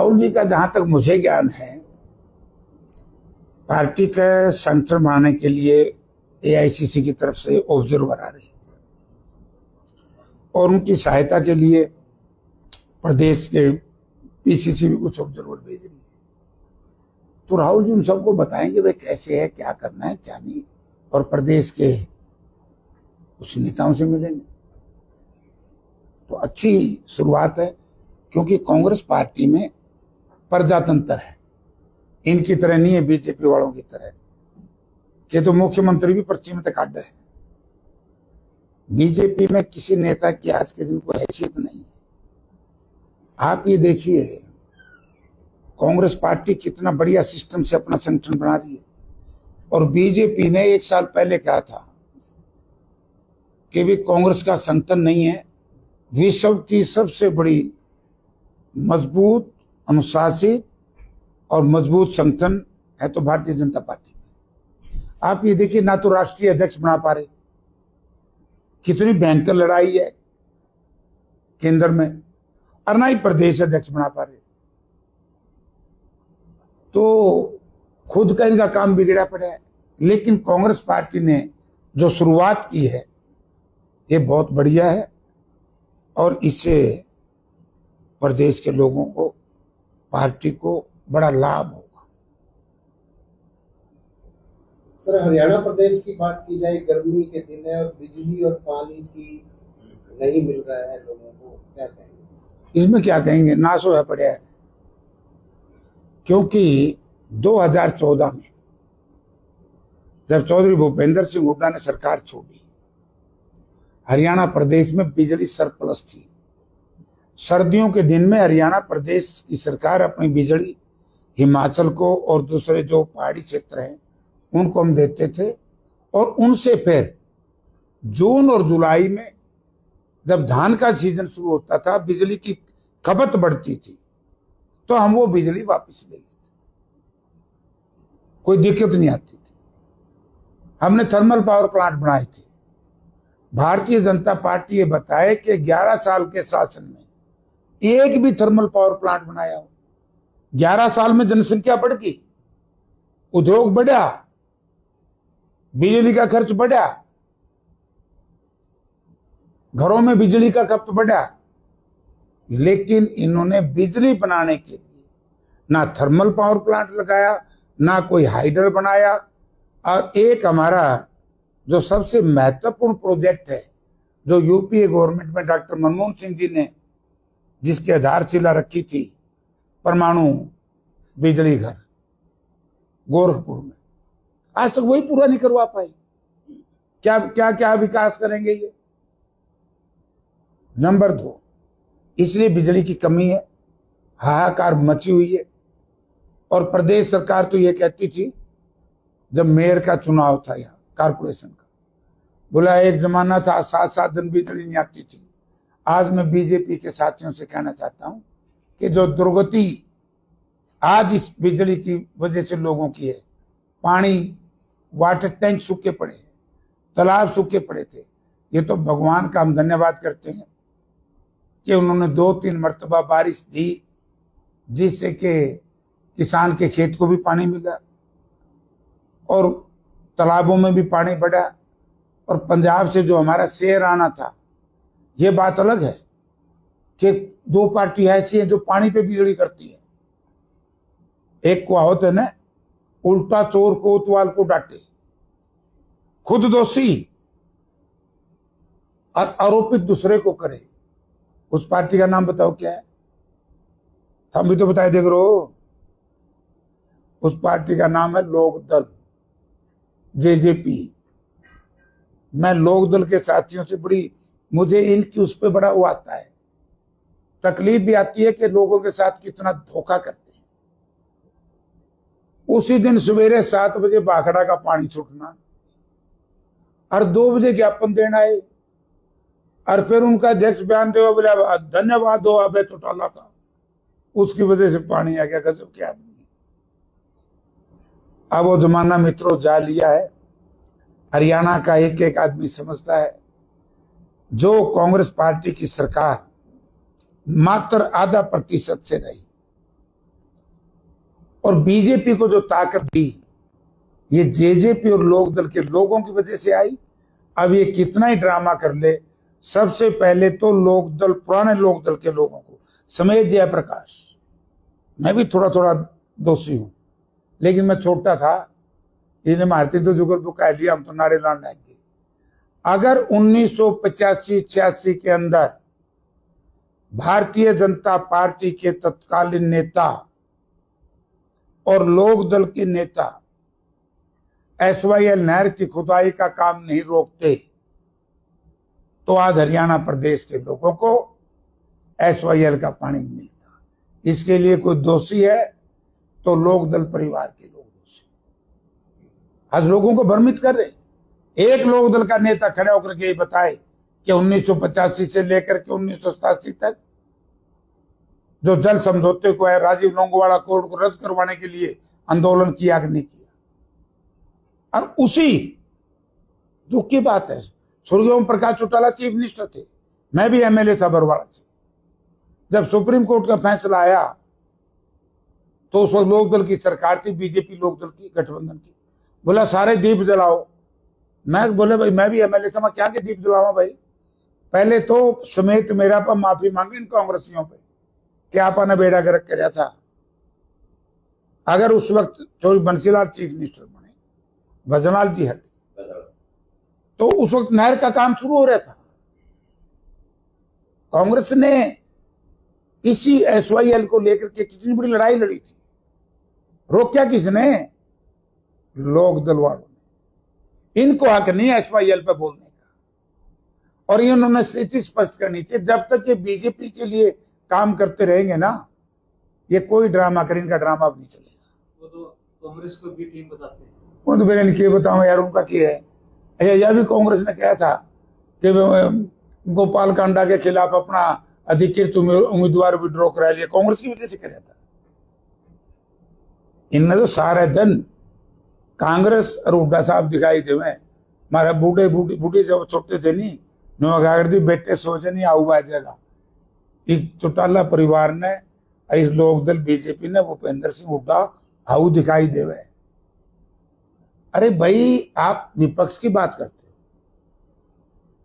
राहुल जी का जहां तक मुझे ज्ञान है, पार्टी का संगठन बनाने के लिए एआईसीसी की तरफ से ऑब्जर्वर आ रही है और उनकी सहायता के लिए प्रदेश के पीसीसी भी कुछ ऑब्जर्वर भेज रही है। तो राहुल जी उन सबको बताएंगे वे कैसे है, क्या करना है क्या नहीं, और प्रदेश के कुछ नेताओं से मिलेंगे। तो अच्छी शुरुआत है, क्योंकि कांग्रेस पार्टी में प्रजातंत्र है, इनकी तरह नहीं है बीजेपी वालों की तरह कि तो मुख्यमंत्री भी पर्ची में काट है। बीजेपी में किसी नेता की आज के दिन कोई हैसियत नहीं है। आप ये देखिए कांग्रेस पार्टी कितना बढ़िया सिस्टम से अपना संगठन बना रही है, और बीजेपी ने 1 साल पहले कहा था कि भी कांग्रेस का संगठन नहीं है, विश्व की सबसे बड़ी मजबूत, अनुशासित और मजबूत संगठन है तो भारतीय जनता पार्टी। आप ये देखिए, ना तो राष्ट्रीय अध्यक्ष बना पा रहे, कितनी भयंकर लड़ाई है केंद्र में, और ना ही प्रदेश अध्यक्ष बना पा रहे। तो खुद का इनका काम बिगड़ा पड़ा है। लेकिन कांग्रेस पार्टी ने जो शुरुआत की है ये बहुत बढ़िया है, और इससे प्रदेश के लोगों को, पार्टी को बड़ा लाभ होगा। सर, हरियाणा प्रदेश की बात की जाए, गर्मी के दिन है और बिजली और पानी की नहीं मिल रहा है लोगों को, क्या कहेंगे? इसमें क्या कहेंगे, नाश होया पड़ा है। क्योंकि 2014 में जब चौधरी भूपेंद्र सिंह हुड्डा ने सरकार छोड़ी, हरियाणा प्रदेश में बिजली सरप्लस थी। सर्दियों के दिन में हरियाणा प्रदेश की सरकार अपनी बिजली हिमाचल को और दूसरे जो पहाड़ी क्षेत्र हैं उनको हम देते थे, और उनसे फिर जून और जुलाई में जब धान का सीजन शुरू होता था, बिजली की खपत बढ़ती थी, तो हम वो बिजली वापस ले लेते, कोई दिक्कत नहीं आती थी। हमने थर्मल पावर प्लांट बनाए थे। भारतीय जनता पार्टी ये बताए कि 11 साल के शासन में एक भी थर्मल पावर प्लांट बनाया हो। 11 साल में जनसंख्या बढ़ गई, उद्योग बढ़ा, बिजली का खर्च बढ़ा, घरों में बिजली का खपत बढ़ा, लेकिन इन्होंने बिजली बनाने के लिए ना थर्मल पावर प्लांट लगाया, ना कोई हाइडल बनाया। और एक हमारा जो सबसे महत्वपूर्ण प्रोजेक्ट है, जो यूपीए गवर्नमेंट में डॉक्टर मनमोहन सिंह जी ने जिसकी आधारशिला रखी थी, परमाणु बिजली घर गोरखपुर में, आज तक वही पूरा नहीं करवा पाई। क्या क्या क्या विकास करेंगे ये? नंबर 2, इसलिए बिजली की कमी है, हाहाकार मची हुई है। और प्रदेश सरकार तो ये कहती थी, जब मेयर का चुनाव था यहाँ कारपोरेशन का, बोला एक जमाना था 7-7 दिन बिजली नहीं आती थी। आज मैं बीजेपी के साथियों से कहना चाहता हूं कि जो दुर्गति आज इस बिजली की वजह से लोगों की है, पानी, वाटर टैंक सूखे पड़े हैं, तालाब सूखे पड़े थे, ये तो भगवान का हम धन्यवाद करते हैं कि उन्होंने 2-3 मरतबा बारिश दी, जिससे कि किसान के खेत को भी पानी मिला और तालाबों में भी पानी बढ़ा। और पंजाब से जो हमारा शेयर आना था, ये बात अलग है कि 2 पार्टी ऐसी हैं जो पानी पे बिजली करती है। एक को होता है ना, उल्टा चोर कोतवाल को डांटे, खुद दोषी और आरोपित दूसरे को करे। उस पार्टी का नाम बताओ क्या है? हम भी तो बताए देख रहे हो। उस पार्टी का नाम है लोकदल, जेजेपी। मैं लोकदल के साथियों से मुझे इनकी उस पर बड़ा वो आता है, तकलीफ भी आती है कि लोगों के साथ कितना धोखा करते हैं। उसी दिन सवेरे 7 बजे भाखड़ा का पानी छूटना और 2 बजे ज्ञापन देना है, और फिर उनका अध्यक्ष बयान दे बोला धन्यवाद हो अभय चौटाला का, उसकी वजह से पानी आ गया। गजब के आदमी। अब वो जमाना मित्रों जा लिया है। हरियाणा का एक एक आदमी समझता है, जो कांग्रेस पार्टी की सरकार मात्र 0.5% से रही, और बीजेपी को जो ताकत दी ये जेजेपी और लोकदल के लोगों की वजह से आई। अब ये कितना ही ड्रामा कर ले, सबसे पहले तो लोकदल, पुराने लोकदल के लोगों को समेत जयप्रकाश, मैं भी थोड़ा थोड़ा दोषी हूं, लेकिन मैं छोटा था, इन्हें मारती तो जुगल को कह लिया, हम तो नारेदान लाएंगे। अगर 1985-86 के अंदर भारतीय जनता पार्टी के तत्कालीन नेता और लोकदल के नेता SYL नहर की खुदाई का काम नहीं रोकते तो आज हरियाणा प्रदेश के लोगों को SYL का पानी मिलता। इसके लिए कोई दोषी है तो लोकदल परिवार के लोग दोषी। आज लोगों को भ्रमित कर रहे। एक लोकदल का नेता खड़े होकर के बताए कि 1985 से लेकर के 1987 तक जो जल समझौते को है, राजीव लोंगोवाला कोड को रद्द करवाने के लिए आंदोलन किया कि नहीं किया। और उसी दुख की बात है, स्वर्गीय ओम प्रकाश चौटाला चीफ मिनिस्टर थे, मैं भी MLA था बरवाड़ा से। जब सुप्रीम कोर्ट का फैसला आया तो उस वक्त लोकदल की सरकार थी, बीजेपी लोकदल की, गठबंधन की, बोला सारे दीप जलाओ। मैं बोले भाई मैं भी MLA था, मैं क्या के दीप जलाऊं भाई, पहले तो समेत मेरा पर माफी मांगी इन कांग्रेसियों पे कि आपने बेड़ा गर्क कराया था। अगर उस वक्त चौधरी बंसीलाल चीफ मिनिस्टर बने, भजनलाल जी हटे, तो उस वक्त नहर का काम शुरू हो रहा था। कांग्रेस ने इसी SYL को लेकर के कितनी बड़ी लड़ाई लड़ी थी, रोका किसने? लोकदल वालों ने। इनको हक नहीं SYL पे बोलने का, और इन्होंने स्थिति स्पष्ट करनी चाहिए। जब तक ये बीजेपी के लिए काम करते रहेंगे ना, ये कोई ड्रामा कर, इनका ड्रामा अब नहीं चलेगा। वो तो कांग्रेस को भी टीम बताते हैं। वो तो मैंने क्या बताऊं यार, उनका क्या है। यह भी कांग्रेस ने कहा था कि गोपाल कांडा के खिलाफ अपना अधिकृत उम्मीदवार विड्रॉ करा लिया, कांग्रेस की वजह से कराया था। इनने तो सारे दिन कांग्रेस और हुड्डा साहब दिखाई दे। हमारे बूढ़े जब छोटे थे नहीं, नो बेटे सोचे नहीं आऊ आ जाएगा। इस चौटाला परिवार ने, इस लोकदल बीजेपी ने भूपेंद्र सिंह हुड्डा आऊ दिखाई देवे। अरे भाई आप विपक्ष की बात करते हो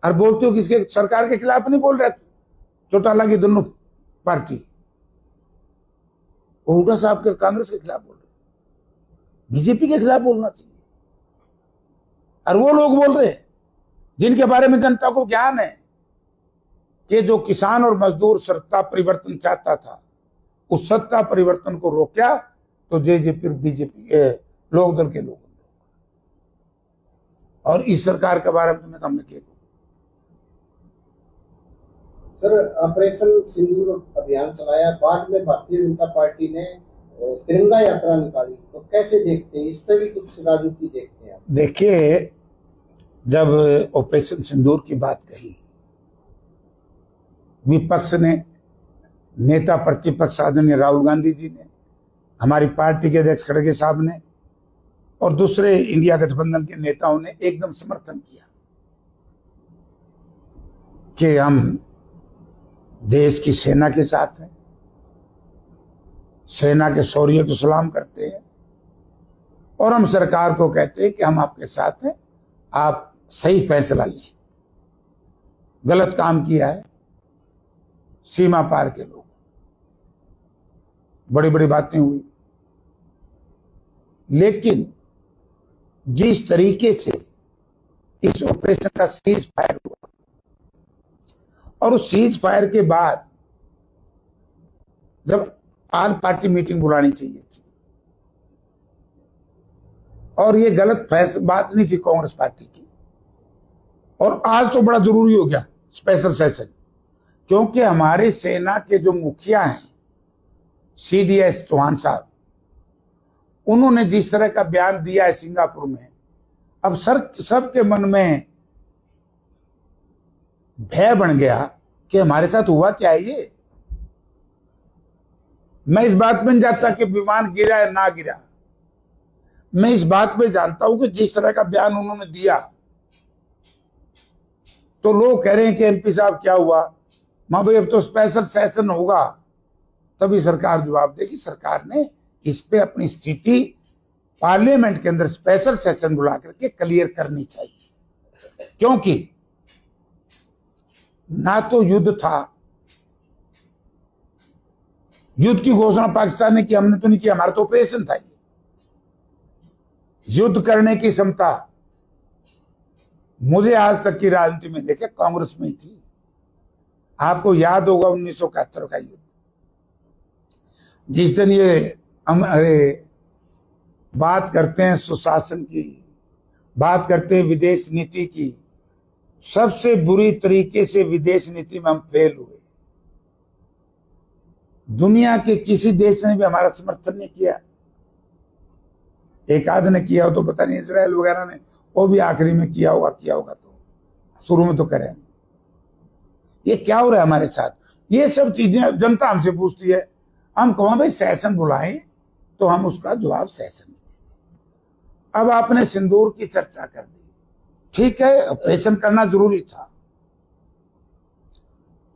और बोलते हो किसके, सरकार के खिलाफ नहीं बोल रहे। चौटाला की दोनों पार्टी, वो हुड्डा साहब के कांग्रेस के खिलाफ बोल रहे, बीजेपी के खिलाफ बोलना चाहिए। और वो लोग बोल रहे जिनके बारे में जनता को ज्ञान है कि जो किसान और मजदूर सत्ता परिवर्तन चाहता था, उस सत्ता परिवर्तन को रोका तो जेजेपी और बीजेपी लोकदल के लोग। और इस सरकार के बारे में हमने किया सर, ऑपरेशन सिंदूर अभियान चलाया, बाद में भारतीय जनता पार्टी ने तिरंगा यात्रा निकाली, तो कैसे देखते हैं इस पर भी कुछ राजनीति देखते हैं? देखिए, जब ऑपरेशन सिंदूर की बात कही, विपक्ष ने, नेता प्रतिपक्ष आदरणीय राहुल गांधी जी ने, हमारी पार्टी के अध्यक्ष खड़गे साहब ने और दूसरे इंडिया गठबंधन के नेताओं ने एकदम समर्थन किया कि हम देश की सेना के साथ हैं, सेना के शौर्य को सलाम करते हैं और हम सरकार को कहते हैं कि हम आपके साथ हैं, आप सही फैसला लें। गलत काम किया है सीमा पार के लोग, बड़ी बड़ी बातें हुई, लेकिन जिस तरीके से इस ऑपरेशन का सीज फायर हुआ और उस सीज फायर के बाद जब आज पार्टी मीटिंग बुलानी चाहिए थी, और ये गलत बात नहीं थी कांग्रेस पार्टी की, और आज तो बड़ा जरूरी हो गया स्पेशल सेशन, क्योंकि हमारे सेना के जो मुखिया हैं CDS चौहान साहब, उन्होंने जिस तरह का बयान दिया है सिंगापुर में, अब सबके मन में भय बन गया कि हमारे साथ हुआ क्या है ये। मैं इस बात में नहीं जानता कि विमान गिरा या ना गिरा, मैं इस बात में जानता हूं कि जिस तरह का बयान उन्होंने दिया तो लोग कह रहे हैं कि MP साहब क्या हुआ, मां भाई अब तो स्पेशल सेशन होगा तभी सरकार जवाब देगी। सरकार ने इस पे अपनी स्थिति पार्लियामेंट के अंदर स्पेशल सेशन बुला करके क्लियर करनी चाहिए, क्योंकि ना तो युद्ध था, युद्ध की घोषणा पाकिस्तान ने की, हमने तो नहीं किया, हमारा तो ऑपरेशन था। युद्ध करने की क्षमता मुझे आज तक की राजनीति में देखे कांग्रेस में ही थी। आपको याद होगा 1971 का युद्ध, जिस दिन ये अरे बात करते हैं सुशासन की, बात करते हैं विदेश नीति की, सबसे बुरी तरीके से विदेश नीति में हम फेल हुए। दुनिया के किसी देश ने भी हमारा समर्थन नहीं किया। एक आध ने किया हो तो पता नहीं, इजराइल वगैरह ने, वो भी आखिरी में किया होगा तो शुरू में तो करें। ये क्या हो रहा है हमारे साथ? ये सब चीजें जनता हमसे पूछती है, हम कहो भाई सेशन बुलाएं तो हम उसका जवाब सेशन में देंगे। अब आपने सिंदूर की चर्चा कर दी, ठीक है, ऑपरेशन करना जरूरी था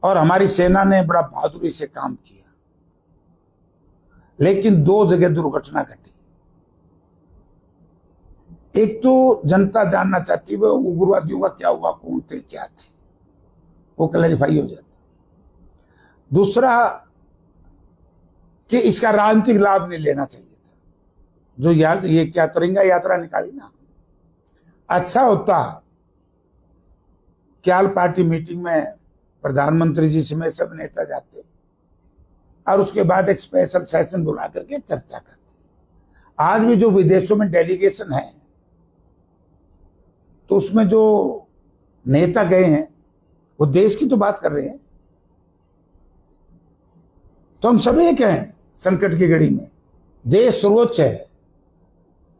और हमारी सेना ने बड़ा बहादुरी से काम किया, लेकिन 2 जगह दुर्घटना घटी। एक तो जनता जानना चाहती है उग्रवादियों का क्या हुआ, कौन थे, क्या थे, वो क्लैरिफाई हो जाता। दूसरा कि इसका राजनीतिक लाभ नहीं लेना चाहिए था। जो ये क्या तिरंगा यात्रा निकाली ना, अच्छा होता क्याल पार्टी मीटिंग में प्रधानमंत्री जी समेत सब नेता जाते और उसके बाद एक स्पेशल सेशन बुला करके चर्चा करते। आज भी जो विदेशों में डेलीगेशन है तो उसमें जो नेता गए हैं वो देश की तो बात कर रहे हैं। तो हम सब एक हैं संकट की घड़ी में। देश सर्वोच्च है,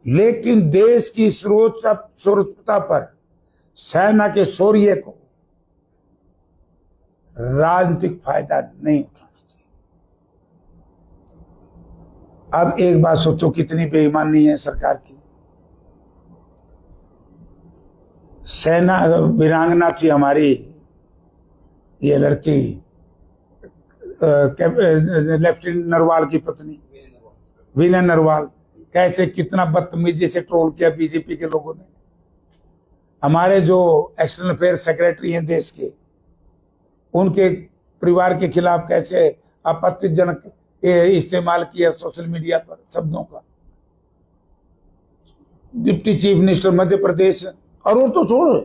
लेकिन देश की सर्वोच्चता पर सेना के शौर्य को राजनीतिक फायदा नहीं उठाना चाहिए। अब एक बात सोचो, कितनी बेईमानी है सरकार की। सेना वीरांगना थी हमारी, ये लड़की लेफ्टिनेंट नरवाल की पत्नी वीना नरवाल, कैसे कितना बदतमीजी से ट्रोल किया बीजेपी के लोगों ने। हमारे जो एक्सटर्नल अफेयर सेक्रेटरी हैं देश के, उनके परिवार के खिलाफ कैसे आपत्तिजनक इस्तेमाल किया सोशल मीडिया पर शब्दों का। Deputy chief minister Madhya Pradesh, और वो तो छोड़,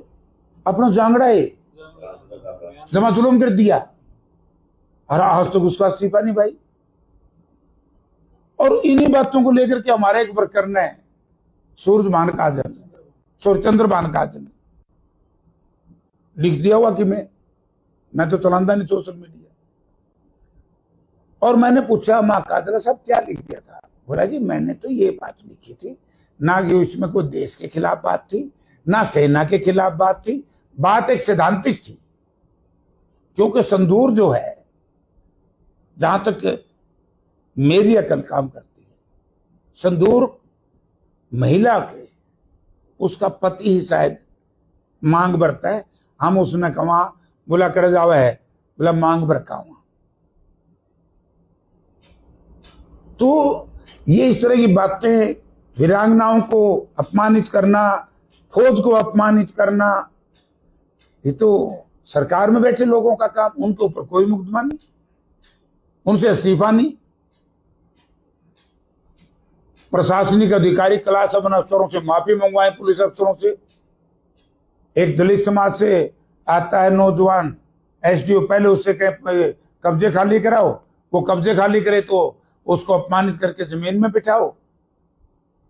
अपना जांगड़ा है जमा जुलूम कर दिया और आज तक उसका इस्तीफा नहीं भाई। और इन्हीं बातों को लेकर के हमारा एक वर्कर ने सूर्यचंद्र भानकाजन लिख दिया हुआ कि मैं तो चलाता नहीं सोशल मीडिया। और मैंने पूछा, माँ काजला साहब क्या लिख दिया था? बोला जी मैंने तो ये बात लिखी थी, ना कि इसमें कोई देश के खिलाफ बात थी, ना सेना के खिलाफ बात थी, बात एक सैद्धांतिक थी। क्योंकि संदूर जो है, जहां तक मेरी अकल काम करती है, संदूर महिला के उसका पति ही शायद मांग भरता है। हम उसने कहा बोला कर जावा है, बोला मांग भर का हुआ। तो ये इस तरह की बातें, वीरांगनाओं को अपमानित करना, फौज को अपमानित करना, ये तो सरकार में बैठे लोगों का काम। उनके ऊपर कोई मुकदमा नहीं, उनसे इस्तीफा नहीं। प्रशासनिक अधिकारी क्लास वन अफसरों से माफी मंगवाए, पुलिस अफसरों से। एक दलित समाज से आता है नौजवान एसडीओ, पहले उससे कब्जे खाली कराओ, वो कब्जे खाली करे तो उसको अपमानित करके जमीन में बिठाओ।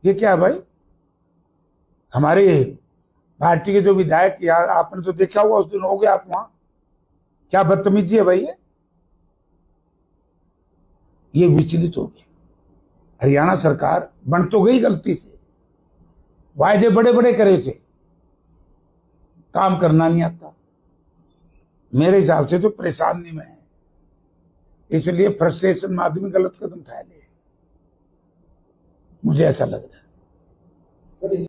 ये क्या है भाई? हमारे पार्टी के जो विधायक, यार आपने तो देखा होगा, उस दिन हो गया आप वहां, क्या बदतमीजी है भाई। ये विचलित हो गए। हरियाणा सरकार बन तो गई गलती से, वायदे बड़े बड़े करे थे, काम करना नहीं आता। मेरे हिसाब से तो परेशानी में है, इसलिए फ्रस्ट्रेशन में आदमी गलत कदम उठा ले, मुझे ऐसा लग रहा है।